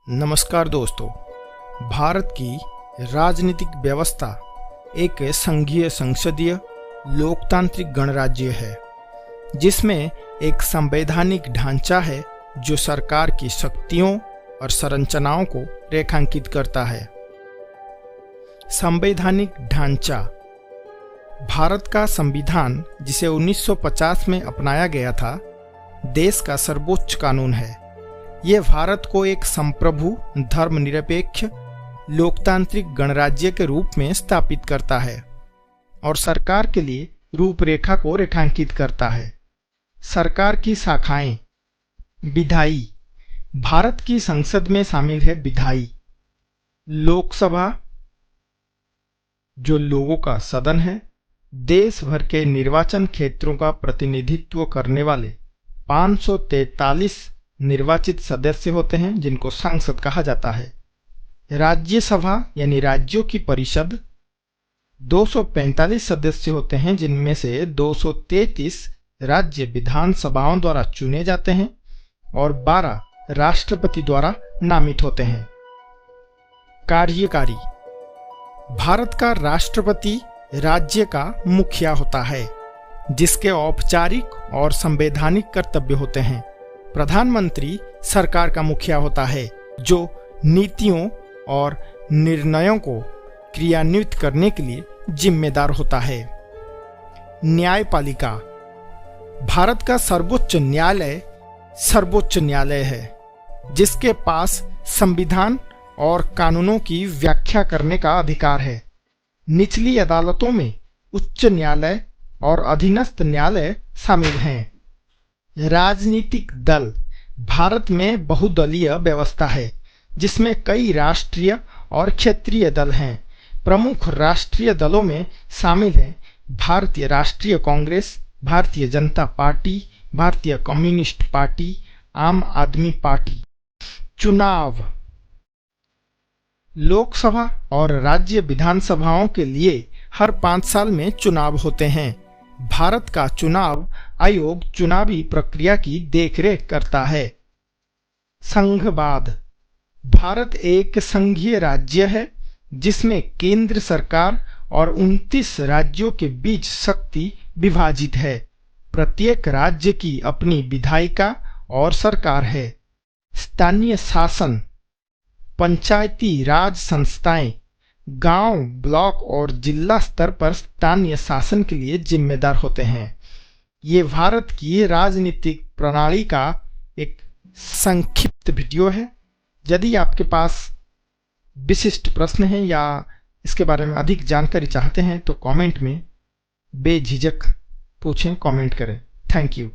नमस्कार दोस्तों। भारत की राजनीतिक व्यवस्था एक संघीय संसदीय लोकतांत्रिक गणराज्य है, जिसमें एक संवैधानिक ढांचा है जो सरकार की शक्तियों और संरचनाओं को रेखांकित करता है। संवैधानिक ढांचा भारत का संविधान, जिसे 1950 में अपनाया गया था, देश का सर्वोच्च कानून है। ये भारत को एक संप्रभु धर्मनिरपेक्ष लोकतांत्रिक गणराज्य के रूप में स्थापित करता है और सरकार के लिए रूपरेखा को रेखांकित करता है। सरकार की शाखाएं। विधायी, भारत की संसद में शामिल है विधायी। लोकसभा, जो लोगों का सदन है, देश भर के निर्वाचन क्षेत्रों का प्रतिनिधित्व करने वाले 543 निर्वाचित सदस्य होते हैं, जिनको संसद कहा जाता है। राज्यसभा यानी राज्यों की परिषद, 245 सदस्य होते हैं, जिनमें से 233 राज्य विधानसभाओं द्वारा चुने जाते हैं और 12 राष्ट्रपति द्वारा नामित होते हैं। कार्यकारी, भारत का राष्ट्रपति राज्य का मुखिया होता है, जिसके औपचारिक और संवैधानिक कर्तव्य होते हैं। प्रधानमंत्री सरकार का मुखिया होता है, जो नीतियों और निर्णयों को क्रियान्वित करने के लिए जिम्मेदार होता है। न्यायपालिका, भारत का सर्वोच्च न्यायालय है, जिसके पास संविधान और कानूनों की व्याख्या करने का अधिकार है। निचली अदालतों में उच्च न्यायालय और अधीनस्थ न्यायालय शामिल हैं। राजनीतिक दल, भारत में बहुदलीय व्यवस्था है, जिसमें कई राष्ट्रीय और क्षेत्रीय दल हैं। प्रमुख राष्ट्रीय दलों में शामिल हैं भारतीय राष्ट्रीय कांग्रेस, भारतीय जनता पार्टी, भारतीय कम्युनिस्ट पार्टी, आम आदमी पार्टी। चुनाव, लोकसभा और राज्य विधानसभाओं के लिए हर 5 साल में चुनाव होते हैं। भारत का चुनाव आयोग चुनावी प्रक्रिया की देखरेख करता है। संघवाद, भारत एक संघीय राज्य है, जिसमें केंद्र सरकार और 29 राज्यों के बीच शक्ति विभाजित है। प्रत्येक राज्य की अपनी विधायिका और सरकार है। स्थानीय शासन, पंचायती राज संस्थाएं गांव, ब्लॉक और जिला स्तर पर स्थानीय शासन के लिए जिम्मेदार होते हैं। ये भारत की राजनीतिक प्रणाली का एक संक्षिप्त वीडियो है। यदि आपके पास विशिष्ट प्रश्न है या इसके बारे में अधिक जानकारी चाहते हैं तो कमेंट में बेझिझक पूछें, कमेंट करें। Thank you.